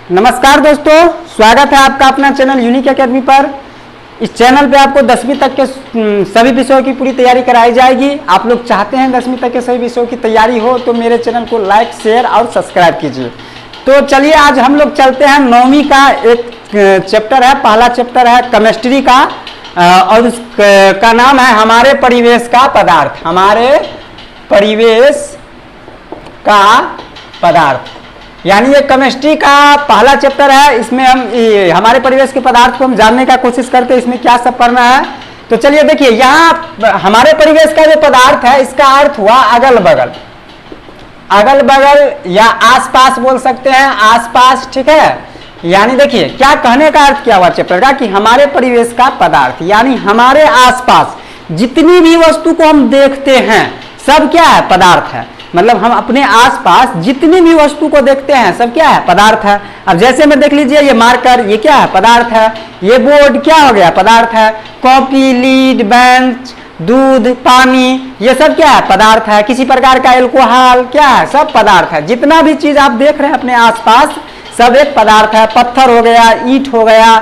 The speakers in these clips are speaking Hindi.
नमस्कार दोस्तों, स्वागत है आपका अपना चैनल यूनिक एकेडमी पर। इस चैनल पे आपको 10वीं तक के सभी विषयों की पूरी तैयारी कराई जाएगी। आप लोग चाहते हैं 10वीं तक के सभी विषयों की तैयारी हो तो मेरे चैनल को लाइक, शेयर और सब्सक्राइब कीजिए। तो चलिए आज हम लोग चलते हैं 9वीं का एक चैप्टर है, पहला चैप्टर है केमिस्ट्री का और उसका नाम है हमारे परिवेश का पदार्थ। हमारे परिवेश का पदार्थ यानी ये केमिस्ट्री का पहला चैप्टर है। इसमें हम हमारे परिवेश के पदार्थ को हम जानने का कोशिश करते हैं, इसमें क्या सब पढ़ना है। तो चलिए देखिए, यहाँ हमारे परिवेश का जो पदार्थ है इसका अर्थ हुआ अगल बगल, अगल बगल या आसपास बोल सकते हैं, आसपास, ठीक है। यानी देखिए क्या कहने का अर्थ क्या हुआ चैप्टर का कि हमारे परिवेश का पदार्थ यानी हमारे आसपास जितनी भी वस्तु को हम देखते हैं सब क्या है, पदार्थ है। मतलब हम अपने आसपास जितनी भी वस्तु को देखते हैं सब क्या है, पदार्थ है। अब जैसे में देख लीजिए, ये मार्कर ये क्या है, पदार्थ है। ये बोर्ड क्या हो गया, पदार्थ है। कॉपी, लीड, बेंच, दूध, पानी, ये सब क्या है, पदार्थ है। किसी प्रकार का एल्कोहल क्या है, सब पदार्थ है। जितना भी चीज आप देख रहे हैं अपने आसपास सब एक पदार्थ है। पत्थर हो गया, ईंट हो गया,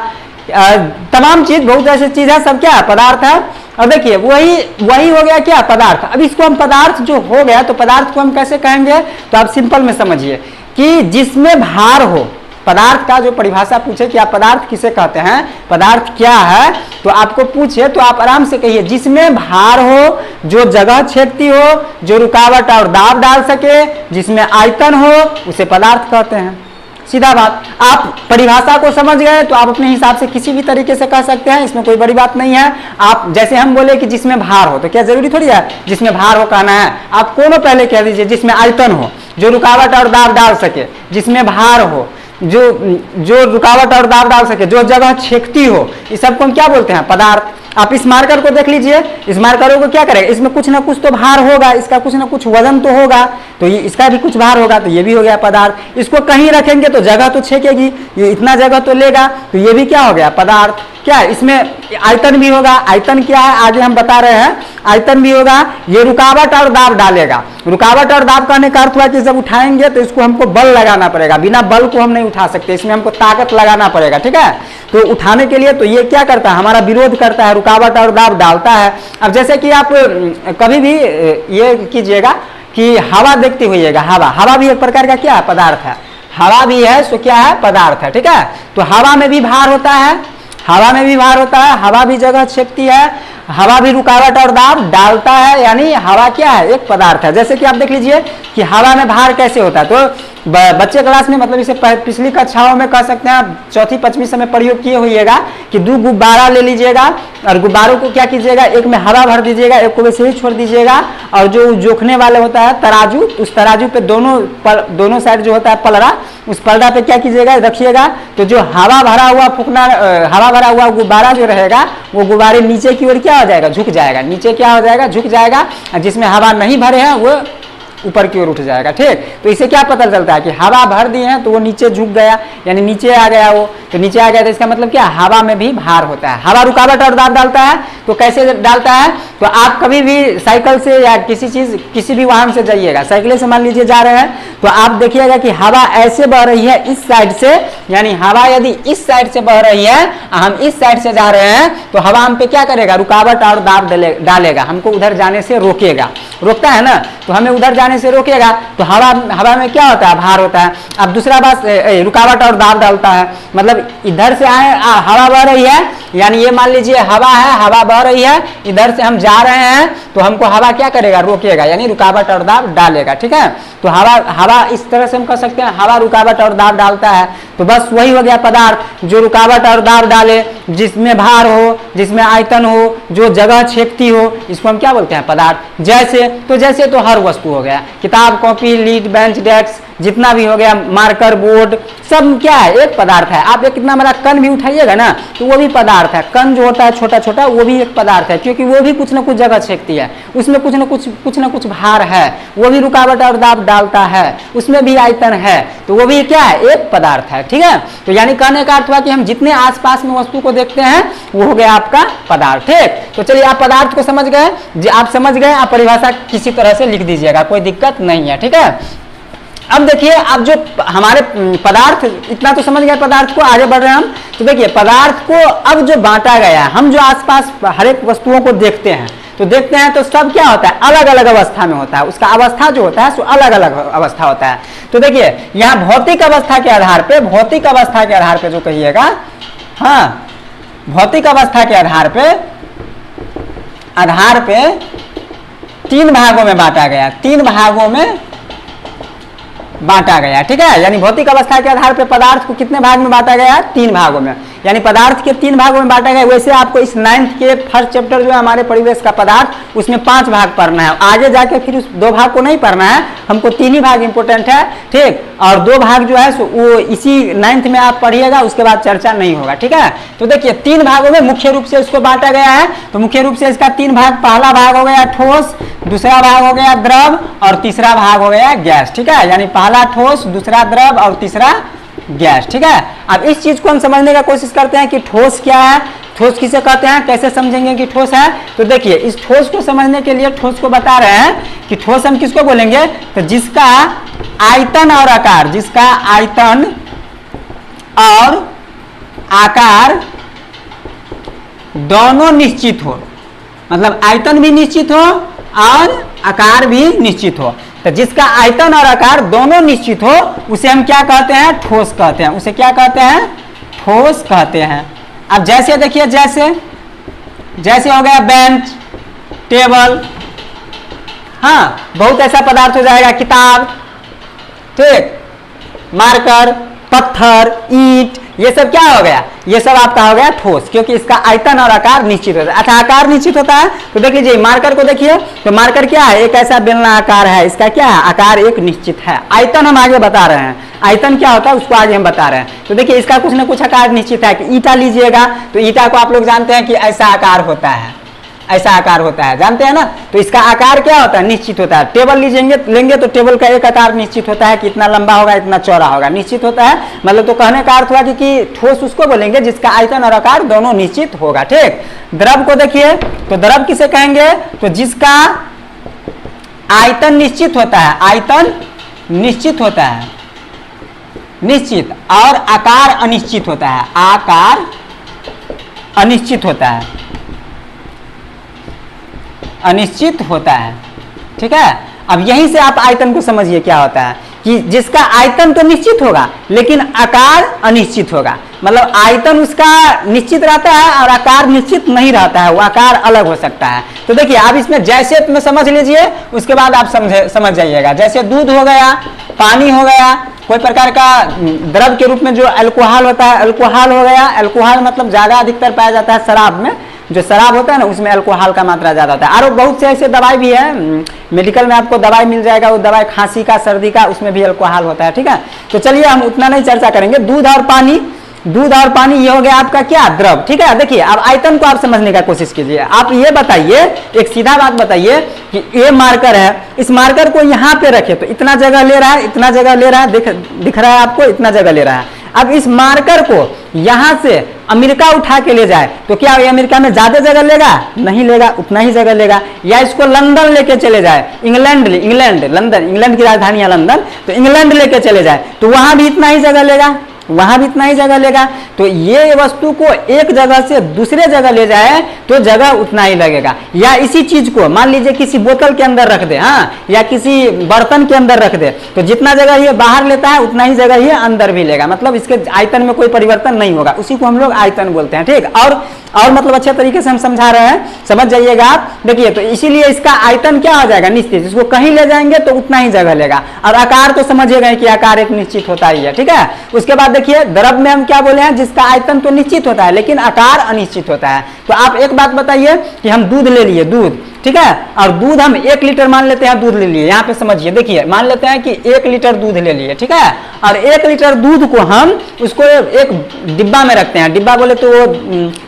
तमाम चीज, बहुत ऐसी चीज है, सब क्या है, पदार्थ है। और देखिए वही हो गया क्या, पदार्थ। अब इसको हम पदार्थ जो हो गया तो पदार्थ को हम कैसे कहेंगे, तो आप सिंपल में समझिए कि जिसमें भार हो। पदार्थ का जो परिभाषा पूछे कि आप पदार्थ किसे कहते हैं, पदार्थ क्या है, तो आपको पूछे तो आप आराम से कहिए जिसमें भार हो, जो जगह छेदती हो, जो रुकावट और दाब डाल सके, जिसमें आयतन हो, उसे पदार्थ कहते हैं। सीधा बात। आप परिभाषा को समझ गए तो आप अपने हिसाब से किसी भी तरीके से कह सकते हैं, इसमें कोई बड़ी बात नहीं है। आप जैसे हम बोले कि जिसमें भार हो, तो क्या जरूरी थोड़ी है जिसमें भार हो कहना है। आप कोनो पहले कह दीजिए जिसमें आयतन हो, जो रुकावट और दाब डाल सके, जिसमें भार हो, जो रुकावट और दाब डाल सके, जो जगह छेदती हो, इस सबको हम क्या बोलते हैं, पदार्थ। आप इस मार्कर को देख लीजिए, इस मार्करों को क्या करेगा, इसमें कुछ ना कुछ तो भार होगा, इसका कुछ ना कुछ वजन तो होगा, तो ये इसका भी कुछ भार होगा, तो ये भी हो गया पदार्थ। इसको कहीं रखेंगे तो जगह तो छेकेगी, ये इतना जगह तो लेगा, तो ये भी क्या हो गया, पदार्थ। क्या है, इसमें आयतन भी होगा। आयतन क्या है आगे हम बता रहे हैं, आयतन भी होगा। ये रुकावट और दाब डालेगा। रुकावट और दाब कहने का अर्थ हुआ कि जब उठाएंगे तो इसको हमको बल लगाना पड़ेगा, बिना बल को हम नहीं उठा सकते, इसमें हमको ताकत लगाना पड़ेगा, ठीक है। तो उठाने के लिए तो ये क्या करता है, हमारा विरोध करता है, रुकावट और दाब डालता है। अब जैसे कि आप कभी भी ये कीजिएगा कि हवा देखते हुईएगा, हवा भी एक प्रकार का क्या है, पदार्थ है। हवा भी है सो क्या है, पदार्थ है, ठीक है। तो हवा में भी भार होता है, हवा में भी भार होता है, हवा भी जगह छेदती है, हवा भी रुकावट और दाब डालता है, यानी हवा क्या है, एक पदार्थ है। जैसे कि आप देख लीजिए कि हवा में भार कैसे होता है। तो बच्चे क्लास में, मतलब इसे पिछली कक्षाओं में कह सकते हैं, आप चौथी पांचवी समय प्रयोग किए होइएगा कि 2 गुब्बारा ले लीजिएगा और गुब्बारों को क्या कीजिएगा, एक में हवा भर दीजिएगा, एक को वैसे ही छोड़ दीजिएगा, और जो जोखने वाले होता है तराजू, उस तराजू पे दोनों साइड जो होता है पलड़ा, उस पलड़ा पे क्या कीजिएगा, रखिएगा। तो जो हवा भरा हुआ गुब्बारा जो रहेगा वो गुब्बारे नीचे की ओर क्या हो जाएगा, झुक जाएगा। नीचे क्या हो जाएगा, झुक जाएगा। जिसमें हवा नहीं भरे हैं वो ऊपर की ओर उठ जाएगा, ठीक। तो इसे क्या पता चलता है कि हवा भर दिए हैं तो वो नीचे झुक गया, यानी नीचे आ गया वो, तो नीचे आ गया। तो इसका मतलब क्या, हवा में भी भार होता है। हवा रुकावट और दाब डालता है, तो कैसे डालता है, तो आप कभी भी साइकिल से या किसी भी वाहन से जाइएगा, साइकिल से मान लीजिए जा रहे हैं, तो आप देखिएगा कि हवा ऐसे बह रही है इस साइड से, यानी हवा यदि इस साइड से बह रही है, हम इस साइड से जा रहे हैं, तो हवा हम पे क्या करेगा, रुकावट और दाब डालेगा, हमको उधर जाने से रोकेगा। रोकता है ना, तो हमें उधर जाने से रोकेगा। तो हवा में क्या होता है, भार होता है। अब दूसरा बात, रुकावट और दाब डालता है, मतलब इधर से आए हवा बह रही है, यानी ये मान लीजिए हवा है, हवा बह रही है, इधर से हम जा रहे हैं, तो हमको हवा क्या करेगा, रोकेगा, यानी रुकावट और दाब डालेगा, ठीक है। तो हवा इस तरह से हम कह सकते हैं, हवा रुकावट और दाब डालता है। तो बस वही हो गया पदार्थ, जो रुकावट और दाब डाले, जिसमें भार हो, जिसमें आयतन हो, जो जगह छेदती हो, इसको हम क्या बोलते हैं, पदार्थ। जैसे तो हर वस्तु हो गया, किताब, कॉपी, लीड, बेंच, डेस्क, जितना भी हो गया, मार्कर, बोर्ड, सब क्या है, एक पदार्थ है। आप एक इतना बड़ा कण भी उठाइएगा ना तो वो भी पदार्थ है। कण जो होता है छोटा छोटा, वो भी एक पदार्थ है, क्योंकि वो भी कुछ ना कुछ जगह छेदती है, उसमें कुछ ना कुछ भार है, वो भी रुकावट और दाब डालता है, उसमें भी आयतन है, तो वो भी क्या है, एक पदार्थ है, ठीक है। तो यानी कहने का अर्थ हुआ कि हम जितने आसपास में वस्तु को देखते हैं वो हो गया आपका पदार्थ, ठीक। तो चलिए आप पदार्थ को समझ गए, आप परिभाषा किसी तरह से लिख दीजिएगा, कोई दिक्कत नहीं है, ठीक है। अब देखिए, अब जो हमारे पदार्थ, इतना तो समझ गए पदार्थ को, आगे बढ़ रहे हैं हम। तो देखिए पदार्थ को अब जो बांटा गया है, हम जो आसपास हर एक वस्तुओं को देखते हैं तो सब क्या होता है, अलग अलग अवस्था में होता है। उसका अवस्था जो होता है सो अलग अलग अवस्था होता है। तो देखिए यहाँ भौतिक अवस्था के आधार पे जो कहिएगा, हाँ, भौतिक अवस्था के आधार पे 3 भागों में बांटा गया, 3 भागों में बांटा गया, ठीक है। यानी भौतिक अवस्था के आधार पर पदार्थ को कितने भाग में बांटा गया, 3 भागों में, यानी पदार्थ के 3 भागों में बांटा गया। वैसे आपको इस 9th के फर्स्ट चैप्टर जो है हमारे परिवेश का पदार्थ, उसमें 5 भाग पढ़ना है। आगे जाके फिर उस 2 भाग को नहीं पढ़ना है, हमको 3 ही भाग इंपोर्टेंट है, ठीक। और 2 भाग जो है सो वो इसी 9th में आप पढ़िएगा, उसके बाद चर्चा नहीं होगा, ठीक है। तो देखिए 3 भागों में मुख्य रूप से इसको बांटा गया है। तो मुख्य रूप से इसका 3 भाग, पहला भाग हो गया ठोस, दूसरा भाग हो गया द्रव और तीसरा भाग हो गया गैस, ठीक है। यानी पहला ठोस, दूसरा द्रव और तीसरा गैस, ठीक है। अब इस चीज को हम समझने का कोशिश करते हैं कि ठोस क्या है, ठोस किसे कहते हैं, कैसे समझेंगे कि ठोस है। तो देखिए इस ठोस को समझने के लिए ठोस को बता रहे हैं कि ठोस हम किसको बोलेंगे, तो जिसका आयतन और आकार, जिसका आयतन और आकार दोनों निश्चित हो, मतलब आयतन भी निश्चित हो और आकार भी निश्चित हो। तो जिसका आयतन और आकार दोनों निश्चित हो उसे हम क्या कहते हैं, ठोस कहते हैं। उसे क्या कहते हैं, ठोस कहते हैं। अब जैसे देखिए, जैसे हो गया बेंच, टेबल, हाँ, बहुत ऐसा पदार्थ हो जाएगा, किताब, ठीक, मार्कर, पत्थर, ईंट, ये सब क्या हो गया, ये सब आपका हो गया ठोस, क्योंकि इसका आयतन और आकार निश्चित होता है। अच्छा, आकार निश्चित होता है तो देख लीजिए मार्कर को देखिए, तो मार्कर क्या है, एक ऐसा बेलना आकार है, इसका क्या है, आकार एक निश्चित है। आयतन हम आगे बता रहे हैं, आयतन क्या होता है उसको आगे हम बता रहे हैं। तो देखिए इसका कुछ ना कुछ आकार निश्चित है। कि ईंटा लीजिएगा तो ईंटा को आप लोग जानते हैं कि ऐसा आकार होता है, ऐसा आकार होता है, जानते हैं ना। तो इसका आकार क्या होता है, निश्चित होता है। टेबल लेंगे तो टेबल का एक आकार निश्चित होता है कि इतना लंबा होगा, इतना चौड़ा होगा, निश्चित होता है। मतलब तो कहने का अर्थ हुआ कि ठोस उसको बोलेंगे जिसका आयतन और आकार दोनों निश्चित होगा, ठीक। द्रव को देखिए, तो द्रव किसे कहेंगे, तो जिसका आयतन निश्चित होता है, आयतन निश्चित होता है, निश्चित, और आकार अनिश्चित होता है, आकार अनिश्चित होता है, अनिश्चित होता है, ठीक है। अब यहीं से आप आयतन को समझिए क्या होता है, कि जिसका आयतन तो निश्चित होगा लेकिन आकार अनिश्चित होगा। मतलब आयतन उसका निश्चित रहता है और आकार निश्चित नहीं रहता है, वो आकार अलग हो सकता है। तो देखिए आप इसमें जैसे में समझ लीजिए, उसके बाद आप समझ जाइएगा। जैसे दूध हो गया, पानी हो गया, कोई प्रकार का द्रव के रूप में जो अल्कोहल होता है, अल्कोहल हो गया। अल्कोहल मतलब ज्यादा अधिकतर पाया जाता है शराब में, जो शराब होता है ना उसमें अल्कोहल का मात्रा ज्यादा होता है। और बहुत से ऐसे दवाई भी है, मेडिकल में आपको दवाई मिल जाएगा, वो दवाई खांसी का, सर्दी का, उसमें भी अल्कोहल होता है, ठीक है। तो चलिए हम उतना नहीं चर्चा करेंगे। दूध और पानी, दूध और पानी ये हो गया आपका क्या, द्रव, ठीक है। देखिए अब आयतन को आप समझने का कोशिश कीजिए। आप ये बताइए, एक सीधा बात बताइए कि ये मार्कर है, इस मार्कर को यहाँ पे रखे तो इतना जगह ले रहा है, इतना जगह ले रहा है, दिख रहा है आपको, इतना जगह ले रहा है। अब इस मार्कर को यहाँ से अमेरिका उठा के ले जाए तो क्या ये अमेरिका में ज्यादा जगह लेगा, नहीं लेगा, उतना ही जगह लेगा। या इसको लंदन लेके चले जाए, इंग्लैंड, लंदन, इंग्लैंड की राजधानी है लंदन, तो इंग्लैंड लेके चले जाए तो वहां भी इतना ही जगह लेगा, वहां भी इतना ही जगह लेगा। तो ये वस्तु को एक जगह से दूसरे जगह ले जाए तो जगह उतना ही लगेगा। या इसी चीज को मान लीजिए किसी बोतल के अंदर रख दे, हाँ, या किसी बर्तन के अंदर रख दे तो जितना जगह ये बाहर लेता है उतना ही जगह ये अंदर भी लेगा। मतलब इसके आयतन में कोई परिवर्तन नहीं होगा, उसी को हम लोग आयतन बोलते हैं, ठीक। और मतलब अच्छे तरीके से हम समझा रहे हैं, समझ जाइएगा आप। देखिए तो इसीलिए इसका आयतन क्या हो जाएगा, निश्चित। इसको कहीं ले जाएंगे तो उतना ही जगह लेगा। और आकार तो समझिएगा कि आकार एक निश्चित होता ही है, ठीक है। उसके बाद देखिए द्रव में हम क्या बोले हैं, जिसका आयतन तो निश्चित होता है लेकिन आकार अनिश्चित होता है। तो आप एक बात बताइए कि हम दूध ले लिए, दूध, ठीक है, और दूध हम 1 लीटर मान लेते हैं, दूध ले लिए। यहाँ पे समझिए, देखिए मान लेते हैं कि 1 लीटर दूध ले लिए, ठीक है। और 1 लीटर दूध को हम उसको एक डिब्बा में रखते हैं। डिब्बा बोले तो वो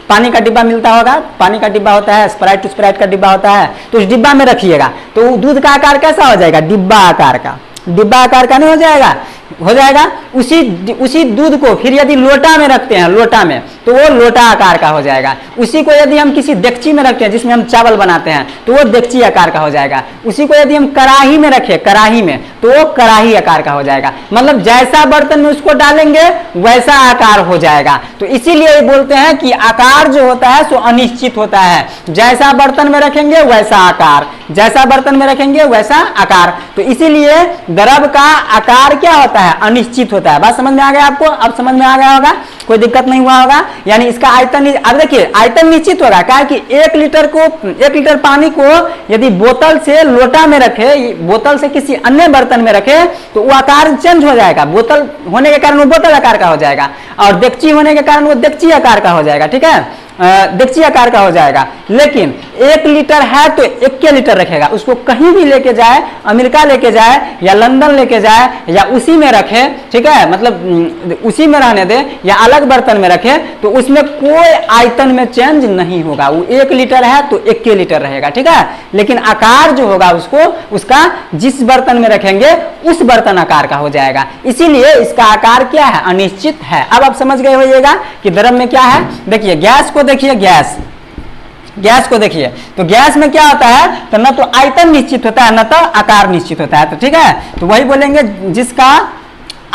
पानी का डिब्बा मिलता होगा, पानी का डिब्बा होता है, स्प्राइट का डिब्बा होता है, तो उस डिब्बा में रखिएगा तो दूध का आकार कैसा हो जाएगा, डिब्बा आकार का, डिब्बा आकार का नहीं हो जाएगा। हो जाएगा। उसी दूध को फिर यदि लोटा में रखते हैं, लोटा में, तो वो लोटा आकार का हो जाएगा। उसी को यदि हम किसी डेगची में रखते हैं जिसमें हम चावल बनाते हैं, तो वो डेगची आकार का हो जाएगा। उसी को यदि हम कढ़ाई में रखें, कढ़ाई में, तो वो कढ़ाई आकार का हो जाएगा। मतलब जैसा बर्तन में उसको डालेंगे वैसा आकार हो जाएगा। तो इसीलिए बोलते हैं कि आकार जो होता है सो अनिश्चित होता है। जैसा बर्तन में रखेंगे वैसा आकार, जैसा बर्तन में रखेंगे वैसा आकार। तो इसीलिए द्रव का आकार क्या होता है? अनिश्चित होता है। बात समझ में आ गया आपको? अब समझ में आ गया होगा, कोई दिक्कत नहीं हुआ होगा। यानी इसका आयतन, अब देखिए आयतन निश्चित होगा। क्या कि 1 लीटर पानी को यदि बोतल से लोटा में रखे, बोतल से किसी अन्य बर्तन में रखे, तो वो आकार चेंज हो जाएगा। बोतल होने के कारण वो बोतल आकार का हो जाएगा, और डेगची होने के कारण वो डेगची आकार का हो जाएगा। ठीक है, डेगची आकार का हो जाएगा। लेकिन 1 लीटर है तो 1 लीटर रखेगा। उसको कहीं भी लेके जाए, अमेरिका लेके जाए या लंदन लेके जाए या उसी में रखे, ठीक है, मतलब उसी में रहने दे या अलग बर्तन में रखे, तो उसमें कोई आयतन में चेंज नहीं होगा। वो 1 लीटर है तो 1 लीटर रहेगा। ठीक है, लेकिन आकार जो होगा उसको, उसका जिस बर्तन में रखेंगे उस बर्तन आकार का हो जाएगा। इसीलिए इसका आकार क्या है? अनिश्चित है। अब आप समझ गए होइएगा कि द्रव में क्या है। देखिए गैस को देखिए, गैस को देखिए, तो गैस में क्या होता है? तो न तो आयतन निश्चित होता है, न तो आकार निश्चित होता है। तो ठीक है, तो वही बोलेंगे जिसका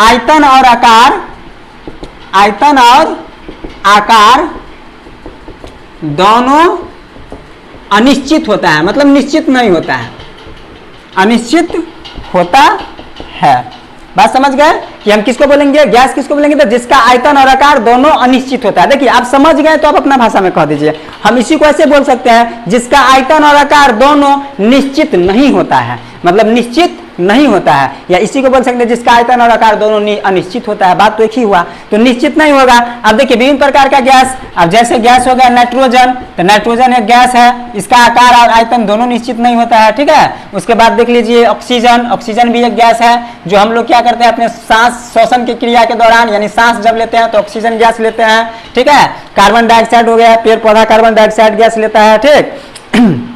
आयतन और आकार, आयतन और आकार दोनों अनिश्चित होता है, मतलब निश्चित नहीं होता है, अनिश्चित होता है। बात समझ गए कि हम किसको बोलेंगे? गैस किसको बोलेंगे? तो जिसका आयतन और आकार दोनों अनिश्चित होता है। देखिए आप समझ गए तो आप अपना भाषा में कह दीजिए। हम इसी को ऐसे बोल सकते हैं, जिसका आयतन और आकार दोनों निश्चित नहीं होता है, मतलब निश्चित नहीं होता है। या इसी को बोल सकते हैं जिसका आयतन और आकार दोनों अनिश्चित होता है। बात तो एक ही हुआ, तो निश्चित नहीं होगा। अब देखिए विभिन्न प्रकार का गैस, अब जैसे गैस हो गया नाइट्रोजन, तो नाइट्रोजन एक गैस है, इसका आकार और आयतन दोनों निश्चित नहीं होता है। ठीक है, उसके बाद देख लीजिए ऑक्सीजन, ऑक्सीजन भी एक गैस है, जो हम लोग क्या करते हैं अपने सांस श्वसन की क्रिया के दौरान, यानी सांस जब लेते हैं तो ऑक्सीजन गैस लेते हैं। ठीक है, कार्बन डाइऑक्साइड हो गया, पेड़ पौधा कार्बन डाइऑक्साइड गैस लेता है। ठीक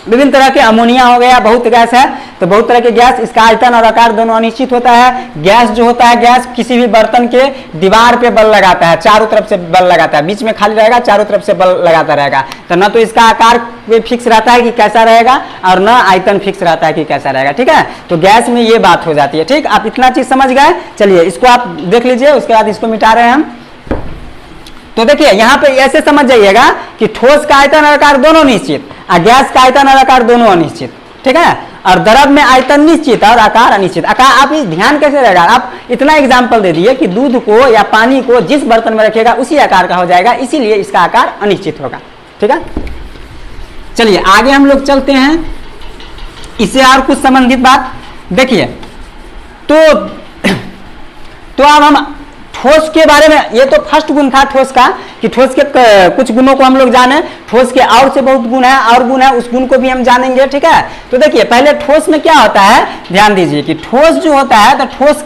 विभिन्न तरह के अमोनिया हो गया, बहुत गैस है, तो बहुत तरह के गैस, इसका आयतन और आकार दोनों अनिश्चित होता है। गैस जो होता है, गैस किसी भी बर्तन के दीवार पे बल लगाता है, चारों तरफ से बल लगाता है, बीच में खाली रहेगा, चारों तरफ से बल लगाता रहेगा। तो न तो इसका आकार फिक्स रहता है कि कैसा रहेगा, और न आयतन फिक्स रहता है कि कैसा रहेगा। ठीक है, तो गैस में ये बात हो जाती है। ठीक, आप इतना चीज समझ गए। चलिए इसको आप देख लीजिए, उसके बाद इसको मिटा रहे हैं हम। तो देखिए यहाँ पे ऐसे समझ जाइएगा कि ठोस का आयतन और आकार दोनों निश्चित, और गैस का आयतन और आकार दोनों अनिश्चित। ठीक है, और द्रव में आयतन निश्चित और आकार अनिश्चित। आकार आप इस ध्यान कैसे रहेगा? आप इतना एग्जाम्पल दे दिए कि दूध को या पानी को जिस बर्तन में रखेगा उसी आकार का हो जाएगा, इसीलिए इसका आकार अनिश्चित होगा। ठीक है, चलिए आगे हम लोग चलते हैं, इससे और कुछ संबंधित बात देखिए। तो अब हम ठोस के बारे में, ये तो फर्स्ट गुण था ठोस का, कि ठोस के कुछ गुणों को हम लोग जाने। ठोस के और से बहुत गुण है, और गुण है, उस गुण को भी हम जानेंगे। ठीक है, तो देखिए पहले ठोस में क्या होता है, ध्यान दीजिए कि ठोस जो होता है, तो ठोस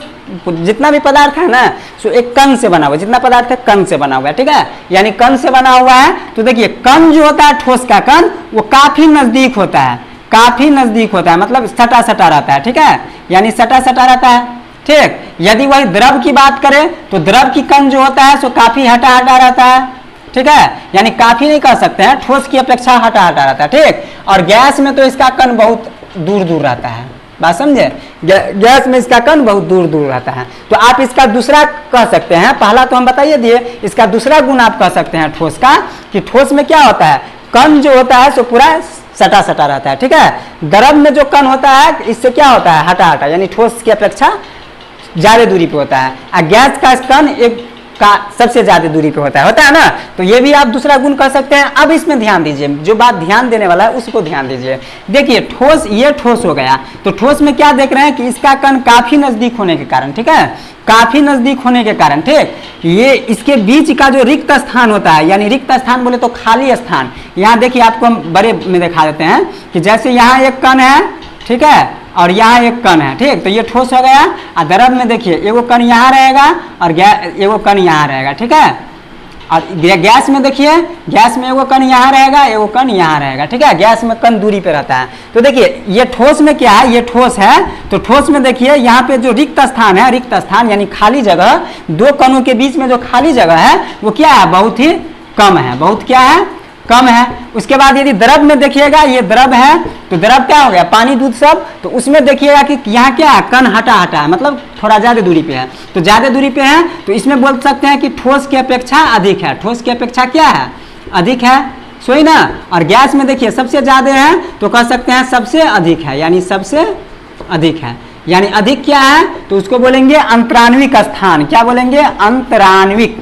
जितना भी पदार्थ है ना, सो एक कण से बना हुआ, जितना पदार्थ है कण से बना हुआ है। ठीक है, यानी कण से बना हुआ है। तो देखिए कण जो होता है, ठोस का कण, वो काफी नजदीक होता है, काफी नजदीक होता है, मतलब सटा सटा रहता है। ठीक है, यानी सटा सटा रहता है। ठीक, यदि वही द्रव की बात करें तो द्रव की कण जो होता है सो काफी हटा हटा रहता है। ठीक है, यानी काफी नहीं कह सकते हैं, ठोस की अपेक्षा हटा हटा रहता है। ठीक, और गैस में तो इसका कण बहुत दूर दूर रहता है। बात समझे, गैस में इसका कण बहुत दूर दूर रहता है। तो आप इसका दूसरा कह सकते हैं, पहला तो हम बताइए दिए, इसका दूसरा गुण आप कह सकते हैं ठोस का, कि ठोस में क्या होता है, कण जो होता है सो पूरा सटा सटा रहता है। ठीक है, द्रव में जो कण होता है इससे क्या होता है, हटा हटा, यानी ठोस की अपेक्षा ज्यादा दूरी पे होता है। और गैस का कण एक का सबसे ज्यादा दूरी पे होता है ना। तो ये भी आप दूसरा गुण कर सकते हैं। अब इसमें ध्यान दीजिए, जो बात ध्यान देने वाला है उसको ध्यान दीजिए। देखिए ठोस, ये ठोस हो गया, तो ठोस में क्या देख रहे हैं कि इसका कण काफी नजदीक होने के कारण, ठीक है, काफी नजदीक होने के कारण, ठीक, ये इसके बीच का जो रिक्त स्थान होता है, यानी रिक्त स्थान बोले तो खाली स्थान, यहाँ देखिए आपको हम बड़े में दिखा देते हैं कि जैसे यहाँ एक कण है, ठीक है, और यहाँ एक कण है। ठीक, तो ये ठोस हो गया। और द्रव में देखिए एगो कण यहाँ रहेगा और एगो कण यहाँ रहेगा। ठीक है, और गैस में देखिए, गैस में एगो कण यहाँ रहेगा, एगो कण यहाँ रहेगा, ठीक है। गैस में कण दूरी पे रहता है। तो देखिए ये ठोस में क्या है, ये ठोस है, तो ठोस में देखिए यहाँ पे जो रिक्त स्थान है, रिक्त स्थान यानी खाली जगह, दो कणों के बीच में जो खाली जगह है वो क्या है, बहुत ही कम है, बहुत क्या है, कम है। उसके बाद यदि द्रव में देखिएगा, ये द्रव है तो द्रव क्या हो गया, पानी दूध सब, तो उसमें देखिएगा कि यहाँ क्या है, कण हटा हटा है, मतलब थोड़ा ज्यादा दूरी पे है। तो ज्यादा दूरी पे है तो इसमें बोल सकते हैं कि ठोस की अपेक्षा अधिक है, ठोस की अपेक्षा क्या है, अधिक है, सोई ना। और गैस में देखिए सबसे ज्यादा है तो कह सकते हैं सबसे अधिक है, यानी सबसे अधिक है, यानी अधिक क्या है तो उसको बोलेंगे अंतराण्विक स्थान। क्या बोलेंगे, अंतराण्विक,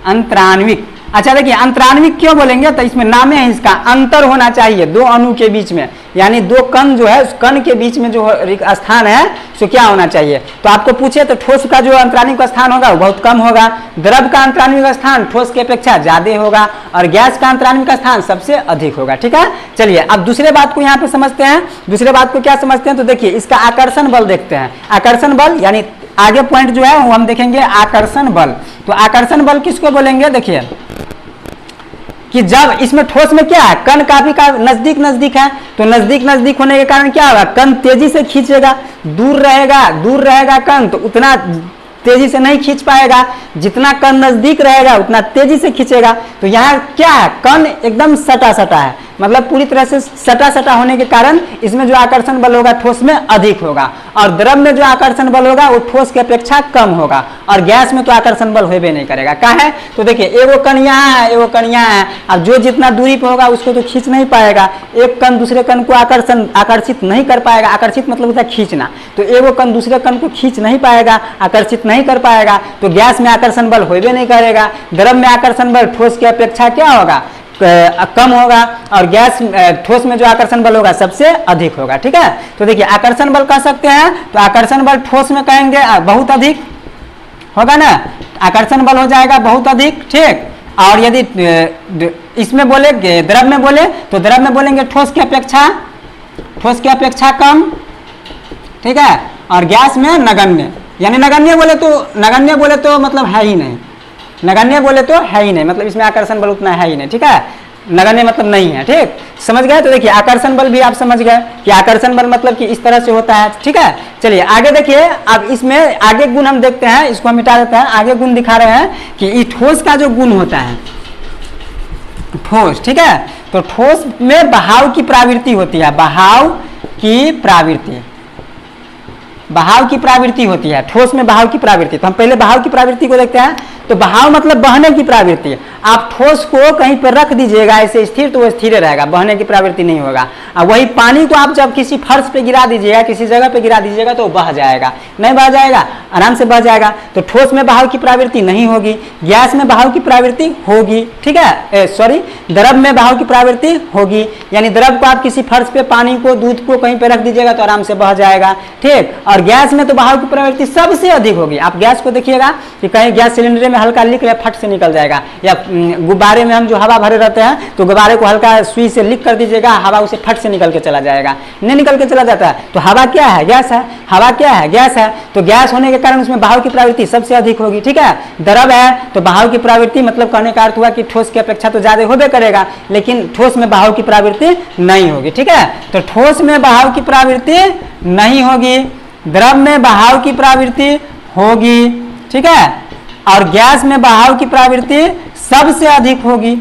अंतराण्विक। अच्छा देखिए अंतराण्विक क्यों बोलेंगे, तो इसमें नाम है इसका, अंतर होना चाहिए दो अणु के बीच में, यानी दो कण जो है उस कण के बीच में जो स्थान है सो क्या होना चाहिए। तो आपको पूछे तो ठोस का जो अंतराण्विक स्थान होगा वो बहुत कम होगा, द्रव का अंतराण्विक स्थान ठोस की अपेक्षा ज्यादा होगा, और गैस का अंतराण्विक स्थान सबसे अधिक होगा, ठीक है। चलिए अब दूसरे बात को यहाँ पे समझते हैं। दूसरे बात को क्या समझते हैं, तो देखिए इसका आकर्षण बल देखते हैं। आकर्षण बल यानी आगे पॉइंट जो है वो हम देखेंगे आकर्षण बल। तो आकर्षण बल किसको बोलेंगे, देखिए कि जब इसमें ठोस में क्या है, कण काफी का नजदीक नजदीक है, तो नजदीक नजदीक होने के कारण क्या होगा, कण तेजी से खींचेगा, दूर रहेगा कण तो उतना तेजी से नहीं खींच पाएगा, जितना कण नजदीक रहेगा उतना तेजी से खींचेगा। तो यहाँ क्या है, कण एकदम सटा सटा है, मतलब पूरी तरह से सटा सटा होने के कारण इसमें जो आकर्षण बल होगा ठोस में अधिक होगा, और द्रव में जो आकर्षण बल होगा वो ठोस की अपेक्षा कम होगा, और गैस में तो आकर्षण बल होबे नहीं करेगा। क्या है, तो देखिए एगो कण यहाँ है, एगो कण यहाँ है, अब जो जितना दूरी पे होगा उसको तो खींच नहीं पाएगा, एक कण दूसरे कण को आकर्षित नहीं कर पाएगा। आकर्षित मतलब होता है खींचना, तो एगो कण दूसरे कण को खींच नहीं पाएगा, आकर्षित नहीं कर पाएगा, तो गैस में आकर्षण बल होबे नहीं करेगा। द्रव में आकर्षण बल ठोस की अपेक्षा क्या होगा, कम होगा, और गैस ठोस में जो आकर्षण बल होगा सबसे अधिक होगा, ठीक है। तो देखिए आकर्षण बल कह सकते हैं, तो आकर्षण बल ठोस में कहेंगे बहुत अधिक होगा ना, आकर्षण बल हो जाएगा बहुत अधिक, ठीक। और यदि इसमें बोले द्रव में बोले तो द्रव में बोलेंगे ठोस की अपेक्षा कम, ठीक है। और गैस में नगण्य, यानी नगण्य बोले तो मतलब है ही नहीं, नगण्य बोले तो है ही नहीं, मतलब इसमें आकर्षण बल उतना है ही नहीं, ठीक है। नगण्य मतलब नहीं है, ठीक, समझ गए। तो देखिए आकर्षण बल भी आप समझ गए कि आकर्षण बल मतलब कि इस तरह से होता है, ठीक है। चलिए आगे देखिए, अब इसमें आगे गुण हम देखते हैं, इसको हम मिटा देते हैं। आगे गुण दिखा रहे हैं कि इस ठोस का जो गुण होता है, ठोस, ठीक है, तो ठोस में बहाव की प्रवृत्ति होती है, बहाव की प्रवृत्ति होती है, ठोस में बहाव की प्रवृत्ति। तो हम पहले बहाव की प्रवृत्ति को देखते हैं। तो बहाव मतलब बहने की प्रवृत्ति। आप ठोस को कहीं पर रख दीजिएगा ऐसे स्थिर, तो वो स्थिर रहेगा, बहने की प्रवृत्ति नहीं होगा। और वही पानी को आप जब किसी फर्श पे गिरा दीजिएगा, किसी जगह पे गिरा दीजिएगा तो बह जाएगा, नहीं बह जाएगा, आराम से बह जाएगा। तो ठोस में बहाव की प्रवृत्ति नहीं होगी, गैस में बहाव की प्रवृत्ति होगी, ठीक है, सॉरी द्रव में बहाव की प्रवृत्ति होगी, यानी द्रव को आप किसी फर्श पे, पानी को, दूध को कहीं पे रख दीजिएगा तो आराम से बह जाएगा, ठीक। और गैस में तो बहाव की प्रवृत्ति सबसे अधिक होगी। आप गैस को देखिएगा कि कहीं गैस सिलेंडर में हल्का लीक है, फट से निकल जाएगा, या गुब्बारे में हम जो हवा भरे रहते हैं तो गुब्बारे को हल्का सुई से लीक कर दीजिएगा, हवा उसे फट से निकल के चला जाएगा, नहीं निकल के चला जाता है। तो हवा क्या है, गैस है, हवा क्या है, गैस है। तो गैस होने के कारण उसमें बहाव की प्रवृत्ति सबसे अधिक होगी, ठीक है। द्रव है तो बहाव की प्रवृत्ति मतलब कहने का अर्थ हुआ कि ठोस की अपेक्षा तो ज्यादा होबे करेगा, लेकिन ठोस में बहाव की प्रवृत्ति नहीं होगी, ठीक है। तो ठोस में बहाव की प्रवृत्ति नहीं होगी, द्रव में बहाव की प्रवृत्ति होगी, ठीक है, और गैस में बहाव की प्रवृत्ति सबसे अधिक होगी,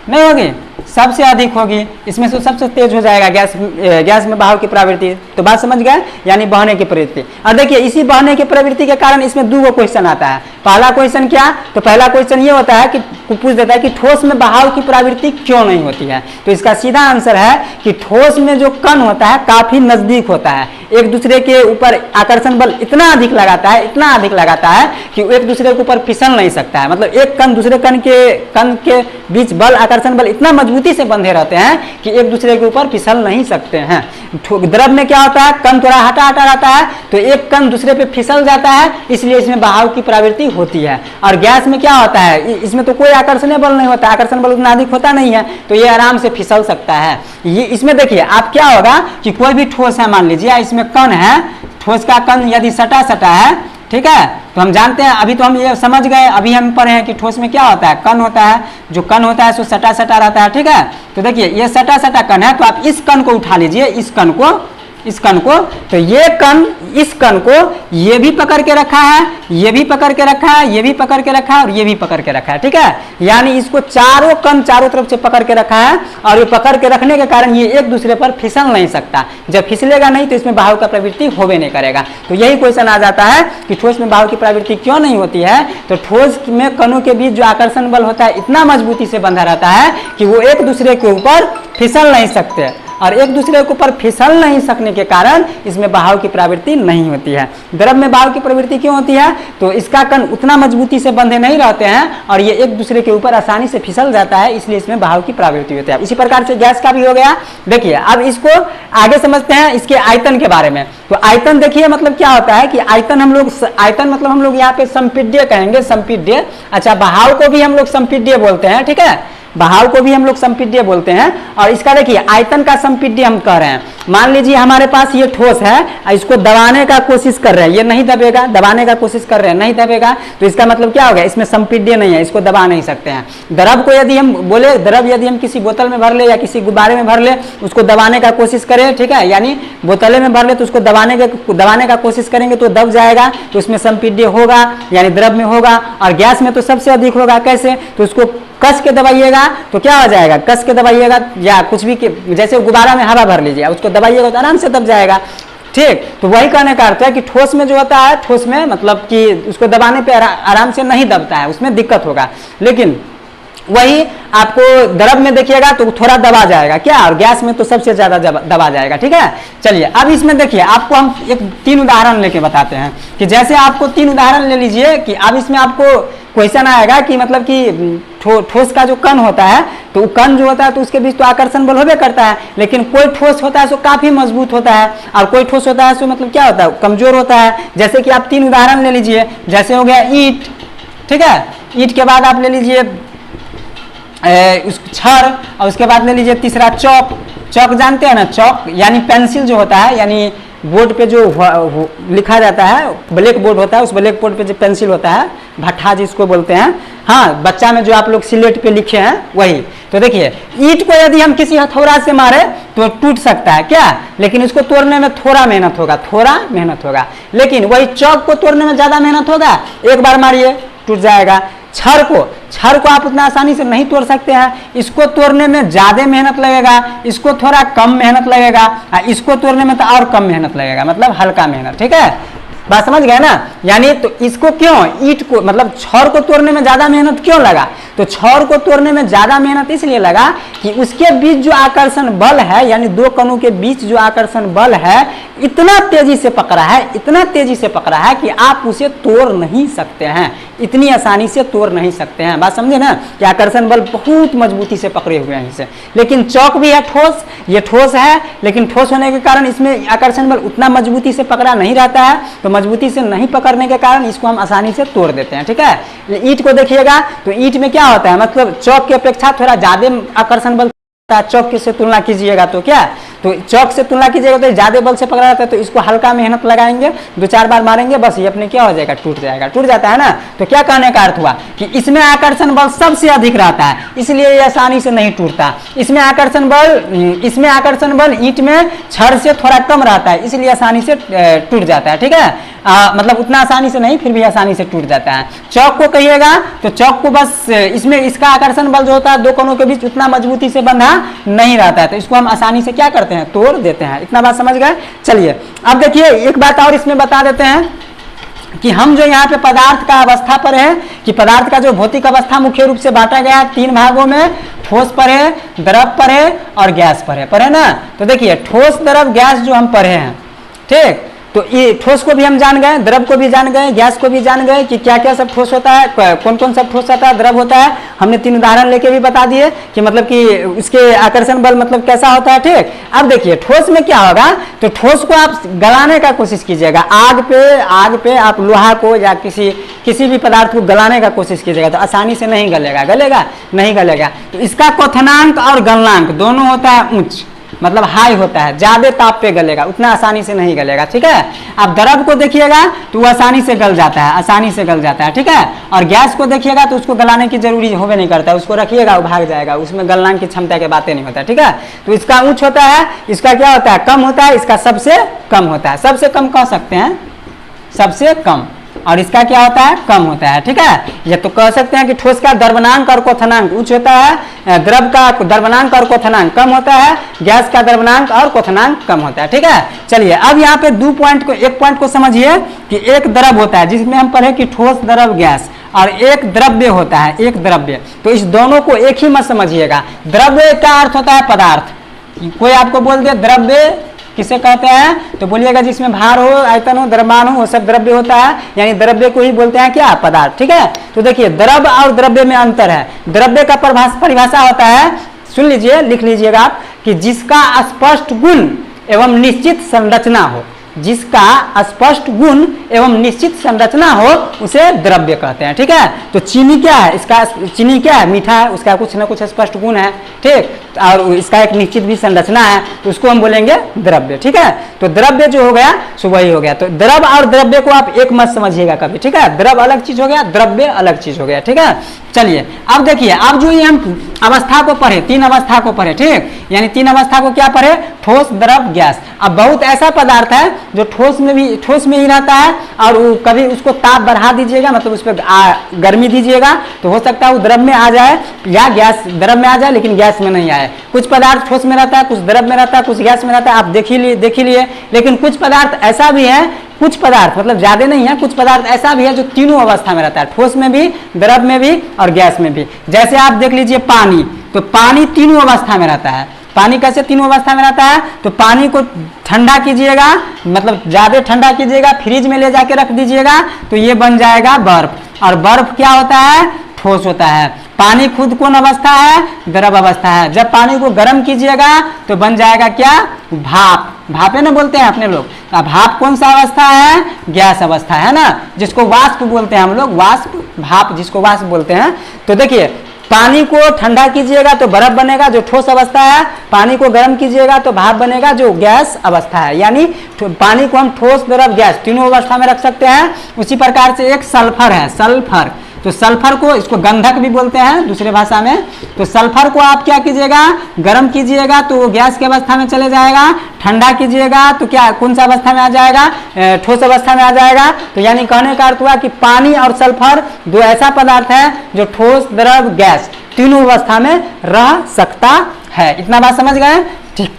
नहीं होगी, सबसे अधिक होगी। इसमें से सबसे तेज हो जाएगा गैस में बहाव की प्रवृत्ति। तो बात समझ गए, यानी बहने की प्रवृत्ति। और देखिए इसी बहने की प्रवृत्ति के कारण इसमें दो क्वेश्चन आता है। पहला क्वेश्चन क्या, तो पहला क्वेश्चन ये होता है कि पूछ देता है कि ठोस में बहाव की प्रवृत्ति क्यों नहीं होती है। तो इसका सीधा आंसर है कि ठोस में जो कण होता है काफी नजदीक होता है, एक दूसरे के ऊपर आकर्षण बल इतना अधिक लगाता है, इतना अधिक लगाता है कि एक दूसरे के ऊपर फिसल नहीं सकता है। मतलब एक कण दूसरे कण के बीच बल, आकर्षण बल इतना मजबूती से बंधे रहते हैं कि एक दूसरे के ऊपर फिसल नहीं सकते हैं। द्रव में क्या होता है, कण थोड़ा हटा हटा रहता है तो एक कण दूसरे पे फिसल जाता है, इसलिए इसमें बहाव की प्रवृत्ति होती है। और गैस में क्या होता है, इसमें तो कोई आकर्षण बल नहीं होता, आकर्षण बल उतना अधिक होता नहीं है, तो ये आराम से फिसल सकता है। ये इसमें देखिए आप क्या होगा कि कोई भी ठोस है, मान लीजिए इसमें कण है, ठोस का कण यदि सटा सटा है, ठीक है, तो हम जानते हैं, अभी तो हम ये समझ गए, अभी हम पढ़े हैं कि ठोस में क्या होता है, कण होता है, जो कण होता है सो सटा सटा रहता है, ठीक है। तो देखिए ये सटा सटा कण है, तो आप इस कण को उठा लीजिए, इस कण को, तो ये कण, इस कण को ये भी पकड़ के रखा है, ये भी पकड़ के रखा है, ये भी पकड़ के रखा है और ये भी पकड़ के रखा है, ठीक है। यानी इसको चारों कण चारों तरफ से पकड़ के रखा है, और ये पकड़ के रखने के कारण ये एक दूसरे पर फिसल नहीं सकता। जब फिसलेगा नहीं तो इसमें बहाव का प्रवृत्ति होवे नहीं करेगा। तो यही क्वेश्चन आ जाता है कि ठोस में बहाव की प्रवृत्ति क्यों नहीं होती है। तो ठोस में कणों के बीच जो आकर्षण बल होता है इतना मजबूती से बंधा रहता है कि वो एक दूसरे के ऊपर फिसल नहीं सकते, और एक दूसरे के ऊपर फिसल नहीं सकने के कारण इसमें बहाव की प्रवृत्ति नहीं होती है। द्रव में बहाव की प्रवृत्ति क्यों होती है, तो इसका कण उतना मजबूती से बंधे नहीं रहते हैं और ये एक दूसरे के ऊपर आसानी से फिसल जाता है, इसलिए इसमें बहाव की प्रवृत्ति होती है। इसी प्रकार से गैस का भी हो गया। देखिए अब इसको आगे समझते हैं इसके आयतन के बारे में। तो आयतन देखिए मतलब क्या होता है कि आयतन मतलब हम लोग यहाँ पे संपीड्य कहेंगे, संपीड्य। अच्छा, बहाव को भी हम लोग संपीड्य बोलते हैं, ठीक है, बहाव को भी हम लोग संपीड्य बोलते हैं। और इसका देखिए आयतन का संपीड्य हम कह रहे हैं। मान लीजिए हमारे पास ये ठोस है, इसको दबाने का कोशिश कर रहे हैं, ये नहीं दबेगा, दबाने का कोशिश कर रहे हैं, नहीं दबेगा, तो इसका मतलब क्या हो गया, इसमें संपीड्य नहीं है, इसको दबा नहीं सकते हैं। द्रव को यदि हम बोले, द्रव यदि हम किसी बोतल में भर ले या किसी गुब्बारे में भर ले, उसको दबाने का कोशिश करें, ठीक है, यानी बोतले में भर ले तो उसको दबाने का कोशिश करेंगे तो दब जाएगा, तो उसमें संपीड्य होगा, यानी द्रव में होगा। और गैस में तो सबसे अधिक होगा, कैसे, तो उसको कस के दबाइएगा तो क्या हो जाएगा, कस के दबाइएगा, या कुछ भी जैसे गुब्बारा में हवा भर लीजिए, उसको दबाइएगा तो आराम से दब जाएगा, ठीक। तो वही कहने का अर्थ है कि ठोस में जो होता है, ठोस में मतलब कि उसको दबाने पे आराम से नहीं दबता है, उसमें दिक्कत होगा। लेकिन वही आपको द्रव में देखिएगा तो थोड़ा दबा जाएगा क्या, और गैस में तो सबसे ज्यादा दबा जाएगा, ठीक है। चलिए अब इसमें देखिए आपको हम एक 3 उदाहरण लेके बताते हैं कि जैसे आपको 3 उदाहरण ले लीजिए कि अब इसमें आपको क्वेश्चन आएगा कि मतलब कि ठोस का जो कण होता है, तो कण जो होता है तो उसके बीच तो आकर्षण बल होबे करता है, लेकिन कोई ठोस होता है सो काफी मजबूत होता है, और कोई ठोस होता है सो मतलब क्या होता है, कमजोर होता है। जैसे कि आप 3 उदाहरण ले लीजिए, जैसे हो गया ईंट, ठीक है, ईंट के बाद आप ले लीजिए छड़, और उसके बाद ले लीजिए तीसरा चौक। चौक जानते हैं ना, चौक यानी पेंसिल जो होता है, यानी बोर्ड पे जो लिखा जाता है, ब्लैक बोर्ड होता है, उस ब्लैक बोर्ड पे जो पेंसिल होता है, भट्ठा जिसको बोलते हैं, हाँ, बच्चा में जो आप लोग सिलेट पे लिखे हैं वही। तो देखिए ईंट को यदि हम किसी हथौड़ा से मारे तो टूट सकता है क्या, लेकिन इसको तोड़ने में थोड़ा मेहनत होगा, लेकिन वही चौक को तोड़ने में ज्यादा मेहनत होगा, एक बार मारिए टूट जाएगा। छड़ को आप उतना आसानी से नहीं तोड़ सकते हैं, इसको तोड़ने में ज्यादा मेहनत लगेगा, इसको थोड़ा कम मेहनत लगेगा, इसको तोड़ने में तो और कम मेहनत लगेगा, मतलब हल्का मेहनत, ठीक है, बात समझ गए ना। यानी तो इसको क्यों, ईंट को मतलब छड़ को तोड़ने में ज्यादा मेहनत क्यों लगा, तो छड़ को तोड़ने में ज्यादा मेहनत इसलिए लगा कि उसके बीच जो आकर्षण बल है, यानी 2 कणों के बीच जो आकर्षण बल है, इतना तेजी से पकड़ा है कि आप उसे तोड़ नहीं सकते हैं, इतनी आसानी से तोड़ नहीं सकते हैं। बात समझे ना, कि आकर्षण बल बहुत मजबूती से पकड़े हुए हैं इसे। लेकिन चौक भी है ठोस, ये ठोस है, लेकिन ठोस होने के कारण इसमें आकर्षण बल उतना मजबूती से पकड़ा नहीं रहता है, तो मजबूती से नहीं पकड़ने के कारण इसको हम आसानी से तोड़ देते हैं, ठीक है। ईंट को देखिएगा तो ईंट में क्या होता है, मतलब चौक की अपेक्षा थोड़ा ज्यादा आकर्षण बल, चौक से तुलना कीजिएगा तो क्या, तो चौक से तुलना कीजिएगा तो ज्यादा बल से पकड़ा रहता है, तो इसको हल्का मेहनत लगाएंगे, 2-4 बार मारेंगे, बस ये अपने क्या हो जाएगा, टूट जाता है ना। तो क्या कहने का अर्थ हुआ कि इसमें आकर्षण बल सबसे अधिक रहता है, इसलिए ये आसानी से नहीं टूटता। इसमें आकर्षण बल ईंट में छड़ से थोड़ा कम रहता है, इसलिए आसानी से टूट जाता है, ठीक है, मतलब उतना आसानी से नहीं, फिर भी आसानी से टूट जाता है। चौक को कहिएगा तो चौक को बस इसमें इसका आकर्षण बल जो होता है 2 कणों के बीच उतना मजबूती से बंधा नहीं रहता है, तो इसको हम आसानी से क्या करते हैं, तोड़ देते हैं। इतना बात समझ गए। चलिए अब देखिए एक बात और इसमें बता देते हैं कि हम जो यहाँ पे पदार्थ का अवस्था पर है, कि पदार्थ का जो भौतिक अवस्था मुख्य रूप से बांटा गया है 3 भागों में, ठोस पर है, द्रव पर है और गैस पर है ना। तो देखिए ठोस, द्रव, गैस जो हम पढ़े हैं, ठीक, तो ये ठोस को भी हम जान गए, द्रव को भी जान गए, गैस को भी जान गए कि क्या क्या सब ठोस होता है, कौन कौन सा ठोस होता है, द्रव होता है। हमने 3 उदाहरण लेके भी बता दिए कि मतलब कि उसके आकर्षण बल मतलब कैसा होता है, ठीक। अब देखिए ठोस में क्या होगा, तो ठोस को आप गलाने का कोशिश कीजिएगा, आग पे आप लोहा को या किसी भी पदार्थ को गलाने का कोशिश कीजिएगा तो आसानी से नहीं गलेगा, नहीं गलेगा। तो इसका क्वथनांक और गलनांक दोनों होता है उच्च, मतलब हाई होता है, ज्यादा ताप पे गलेगा, उतना आसानी से नहीं गलेगा, ठीक है। अब द्रव को देखिएगा तो वो आसानी से गल जाता है, आसानी से गल जाता है, ठीक है। और गैस को देखिएगा तो उसको गलाने की जरूरी होवे नहीं करता है, उसको रखिएगा वो भाग जाएगा, उसमें गलने की क्षमता की बातें नहीं होता है, ठीक है। तो इसका उच्च होता है, इसका क्या होता है, कम होता है, इसका सबसे कम होता है, सबसे कम कह सकते हैं, सबसे कम। और इसका क्या होता है, कम होता है, ठीक है। ये तो कह सकते हैं कि ठोस का द्रवनांक और क्वथनांक उच्च होता है, द्रव का द्रवनांक और क्वथनांक कम होता है, गैस का द्रवनांक और क्वथनांक कम होता है, ठीक है। चलिए अब यहाँ पे एक पॉइंट को समझिए कि एक द्रव होता है जिसमें हम पढ़े कि ठोस, द्रव, गैस, और एक द्रव्य होता है, एक द्रव्य। तो इस दोनों को एक ही मत समझिएगा। द्रव्य का अर्थ होता है पदार्थ। कोई आपको बोल दे द्रव्य किसे कहते हैं, तो बोलिएगा जिसमें भार हो, आयतन हो, द्रव्यमान हो, वो सब द्रव्य होता है, यानी द्रव्य को ही बोलते हैं क्या, पदार्थ, ठीक है। तो देखिए द्रव और द्रव्य में अंतर है। द्रव्य का परिभाषा होता है, सुन लीजिए, लिख लीजिएगा आप, कि जिसका स्पष्ट गुण एवं निश्चित संरचना हो, जिसका स्पष्ट गुण एवं निश्चित संरचना हो उसे द्रव्य कहते हैं, ठीक है। तो चीनी क्या है, इसका चीनी क्या है, मीठा है, उसका कुछ ना कुछ स्पष्ट गुण है, ठीक, और इसका एक निश्चित भी संरचना है, तो उसको हम बोलेंगे द्रव्य, ठीक है। तो द्रव्य जो हो गया सो वही हो गया। तो द्रव और द्रव्य को आप एक मत समझिएगा कभी, ठीक है। द्रव अलग चीज हो गया, द्रव्य अलग चीज हो गया, ठीक है। चलिए अब देखिए, अब जो ये हम अवस्था को पढ़े, तीन अवस्था को पढ़े, ठीक, यानी तीन अवस्था को क्या पढ़े, ठोस, द्रव, गैस। अब बहुत ऐसा पदार्थ है जो ठोस में ही रहता है, और कभी उसको ताप बढ़ा दीजिएगा, मतलब उस पर गर्मी दीजिएगा तो हो सकता है वो द्रव में आ जाए, या गैस द्रव में आ जाए लेकिन गैस में नहीं आए। कुछ पदार्थ ठोस में रहता है, कुछ द्रव में रहता है, कुछ गैस में रहता है, आप देख ही लिए। लेकिन कुछ पदार्थ ऐसा भी है, कुछ पदार्थ मतलब ज्यादा नहीं है, कुछ पदार्थ ऐसा भी है जो तीनों अवस्था में रहता है, ठोस में भी, द्रव में भी और गैस में भी। जैसे आप देख लीजिए पानी, तो पानी तीनों अवस्था में रहता है। पानी कैसे तीनों अवस्था में रहता है, तो पानी को ठंडा कीजिएगा, मतलब ज्यादा ठंडा कीजिएगा, फ्रिज में ले जाके रख दीजिएगा तो ये बन जाएगा बर्फ। और बर्फ क्या होता है, ठोस होता है। पानी खुद कौन अवस्था है, द्रव अवस्था है। जब पानी को गर्म कीजिएगा तो बन जाएगा क्या, भाप। भापे ना बोलते हैं अपने लोग। अब भाप कौन सा अवस्था है, गैस अवस्था है ना, जिसको वाष्प बोलते हैं हम लोग, वाष्प, भाप जिसको वाष्प बोलते हैं। तो देखिए पानी को ठंडा कीजिएगा तो बर्फ बनेगा जो ठोस अवस्था है, पानी को गर्म कीजिएगा तो भाप बनेगा जो गैस अवस्था है। यानी पानी को हम ठोस, द्रव, गैस तीनों अवस्था में रख सकते हैं। उसी प्रकार से एक सल्फर है, सल्फर, तो सल्फर को, इसको गंधक भी बोलते हैं दूसरे भाषा में। तो सल्फर को आप क्या कीजिएगा, गर्म कीजिएगा तो वो गैस की अवस्था में चले जाएगा, ठंडा कीजिएगा तो क्या, कौन सा अवस्था में आ जाएगा, ठोस अवस्था में आ जाएगा। तो यानी कहने का अर्थ हुआ कि पानी और सल्फर दो ऐसा पदार्थ है जो ठोस, द्रव, गैस तीनों अवस्था में रह सकता है। इतना बात समझ गए, ठीक,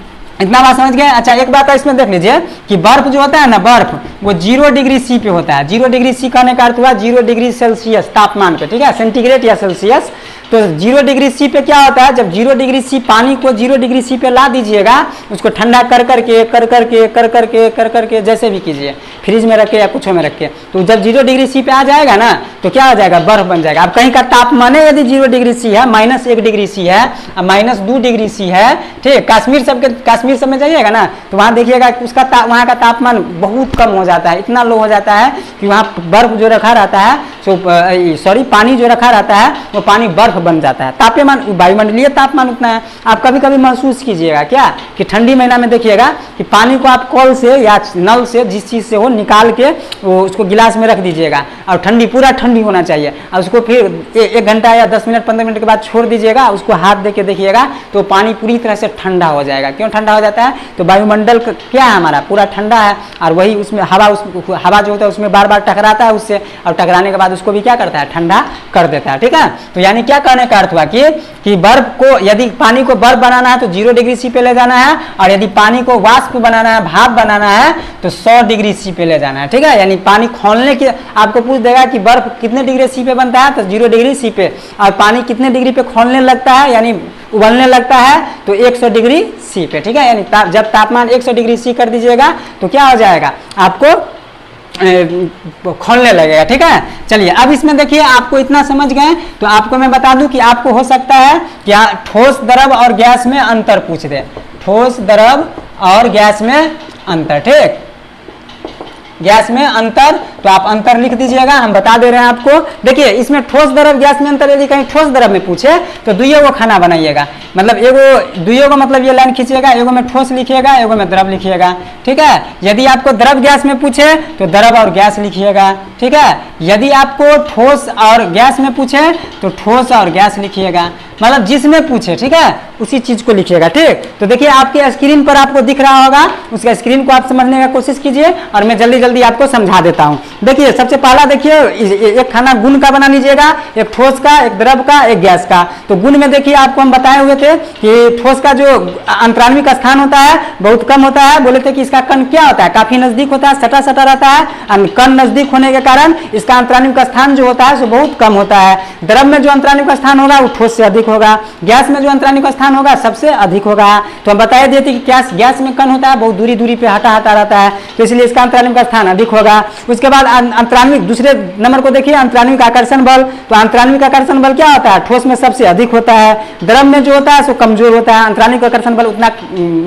इतना बात समझ गए। अच्छा एक बात इसमें देख लीजिए कि बर्फ जो होता है ना, बर्फ वो 0 डिग्री सी पे होता है। 0 डिग्री सी कहने का अर्थ हुआ 0 डिग्री सेल्सियस तापमान पे, ठीक है, सेंटीग्रेड या सेल्सियस। तो 0 डिग्री सी पे क्या होता है, जब 0 डिग्री सी पानी को 0 डिग्री सी पे ला दीजिएगा, उसको ठंडा कर करके जैसे भी कीजिए, फ्रिज में रखे या कुछ में रखे, तो जब 0 डिग्री सी पे आ जाएगा ना तो क्या हो जाएगा, बर्फ बन जाएगा। अब कहीं का तापमान यदि 0 डिग्री सी है, -1 डिग्री सी है, -2 डिग्री सी है, ठीक, कश्मीर सब में जाइएगा ना तो वहाँ देखिएगा उसका वहाँ का तापमान बहुत कम हो जाता है, इतना लो हो जाता है कि वहाँ बर्फ जो रखा रहता है, पानी जो रखा रहता है वो पानी बर्फ बन जाता है। तापमान, वायुमंडलीय तापमान उतना है। आप कभी कभी महसूस कीजिएगा क्या कि ठंडी महीना में देखिएगा कि पानी को आप कल से या नल से, जिस चीज़ से हो, निकाल के वो उसको गिलास में रख दीजिएगा और पूरा ठंडी होना चाहिए, और उसको फिर 1 घंटा या 10 मिनट 15 मिनट के बाद छोड़ दीजिएगा, उसको हाथ दे के देखिएगा तो पानी पूरी तरह से ठंडा हो जाएगा। क्यों ठंडा हो जाता है, तो वायुमंडल क्या है हमारा पूरा ठंडा है, और वही उसमें हवा जो होता है उसमें बार बार टकराता है उससे, और टकराने के बाद उसको भी क्या करता है, ठंडा कर देता है, ठीक है। तो यानी क्या कहने का अर्थ हुआ कि बर्फ को, यदि पानी को बर्फ बनाना है तो 0 डिग्री सी पे ले जाना है, और यदि पानी को वाष्प बनाना है, भाप बनाना है तो 100 डिग्री सी पे ले जाना है, ठीक है। यानी पानी खोलने की आपको पूछ देगा कि बर्फ कितने डिग्री सी पे बनता है, तो 0 डिग्री सी पे, और पानी कितने डिग्री पे खोलने लगता है यानी उबलने लगता है तो 100 डिग्री सी पे, ठीक है। यानी जब तापमान 100 डिग्री सी कर दीजिएगा तो क्या हो जाएगा, आपको खोलने लगेगा, ठीक है। चलिए अब इसमें देखिए, आपको इतना समझ गए तो आपको मैं बता दूं कि आपको हो सकता है कि ठोस, द्रव और गैस में अंतर पूछ दे, ठोस, द्रव और गैस में अंतर, ठीक, गैस में अंतर तो आप अंतर लिख दीजिएगा, हम बता दे रहे हैं आपको। देखिए इसमें ठोस द्रव गैस में अंतर यदि कहीं ठोस द्रव में पूछे तो दुइयों को खाना बनाइएगा, मतलब एगो दुइयों को मतलब ये लाइन खींचिएगा, एगो में ठोस लिखिएगा, एगो में द्रव लिखिएगा, ठीक है। यदि आपको द्रव गैस में पूछे तो द्रव और गैस लिखिएगा, ठीक है। यदि आपको ठोस और गैस में पूछे तो ठोस और गैस लिखिएगा, मतलब जिसमें पूछे, ठीक है, उसी चीज को लिखिएगा, ठीक। तो देखिए आपके स्क्रीन पर आपको दिख रहा होगा, उसका स्क्रीन को आप समझने का कोशिश कीजिए और मैं जल्दी जल्दी आपको समझा देता हूं। देखिए सबसे पहला देखिए एक खाना गुण का बना लीजिएगा, एक ठोस का, एक द्रव का, एक गैस का। तो गुण में देखिए आपको हम बताए हुए थे कि ठोस का जो अंतराणविक स्थान होता है बहुत कम होता है, बोले थे कि इसका कण क्या होता है, काफी नजदीक होता है, सटा सटा रहता है, कण नजदीक होने के कारण इसका अंतराणविक स्थान जो होता है वो बहुत कम होता है। द्रव में जो अंतराणविक स्थान होगा वो ठोस से अधिक होगा, गैस में जो अंतराणविक स्थान होगा सबसे अधिक होगा। तो हम बताए देते कि गैस में कण होता है बहुत दूरी दूरी पे हटा हटा रहता है, तो इसलिए इसका अंतराणविक स्थान अधिक होगा। उसके बाद अंतराणविक दूसरे नंबर को देखिए अंतराणविक आकर्षण बल। तो अंतराणविक आकर्षण बल क्या होता है, ठोस में सबसे अधिक होता है, द्रव में जो होता है सो कमजोर होता है, अंतराणविक आकर्षण बल उतना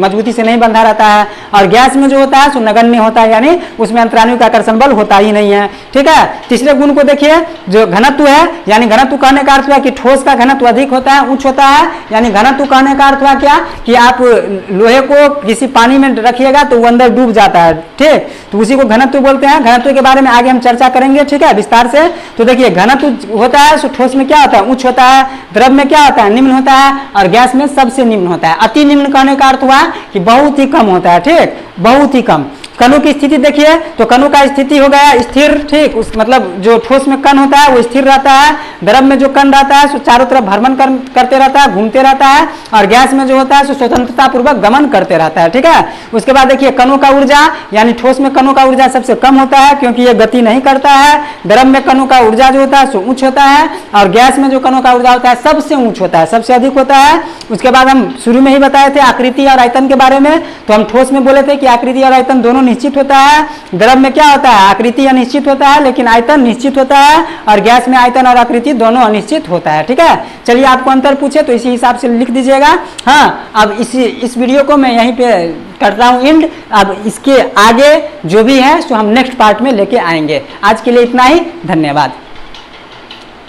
मजबूती से नहीं बंधा रहता है, और गैस में जो होता है सो नगण्य होता है, यानी उसमें अंतराणविक आकर्षण बल होता ही नहीं है, ठीक है। तीसरे गुण को देखिए जो घनत्व है, यानी घनत्व कहने का अर्थ हुआ कि ठोस का घनत्व अधिक होता है, उच्च होता है, यानी घनत्व कहने का अर्थ हुआ क्या कि आप लोहे को किसी पानी में रखिएगा तो वो अंदर डूब जाता है, ठीक, तो उसी को घनत्व बोलते हैं। घनत्व के बारे में आगे हम चर्चा करेंगे, ठीक है, विस्तार से। तो देखिए घनत्व होता है सो ठोस में क्या होता है, उच्च होता है, द्रव में क्या होता है, निम्न होता है, और गैस में सबसे निम्न होता है। अति निम्न कहने का अर्थ हुआ कि बहुत ही कम होता है, ठीक, बहुत ही कम। कणों की स्थिति देखिए तो कणों का स्थिति हो गया स्थिर, ठीक, उस मतलब जो ठोस में कण होता है वो स्थिर रहता है, द्रव में जो कण रहता है सो चारों तरफ भ्रमण करते रहता है, घूमते रहता है, और गैस में जो होता है सो स्वतंत्रता पूर्वक गमन करते रहता है, ठीक है। उसके बाद देखिए कणों का ऊर्जा, यानी ठोस में कणों का ऊर्जा सबसे कम होता है क्योंकि ये गति नहीं करता है, द्रव में कणों का ऊर्जा जो होता है सो उच्च होता है, और गैस में जो कणों का ऊर्जा होता है सबसे उच्च होता है, सबसे अधिक होता है। उसके बाद हम शुरू में ही बताए थे आकृति और आयतन के बारे में, तो हम ठोस में बोले थे कि आकृति और आयतन दोनों निश्चित होता है, द्रव में क्या होता है आकृति अनिश्चित होता है लेकिन आयतन निश्चित होता है, और गैस में आयतन और आकृति दोनों अनिश्चित होता है, ठीक है। चलिए आपको अंतर पूछे तो इसी हिसाब से लिख दीजिएगा। हाँ, अब इस वीडियो को मैं यहीं पे करता हूँ एंड, अब इसके आगे जो भी है सो हम नेक्स्ट पार्ट में लेके आएंगे। आज के लिए इतना ही, धन्यवाद।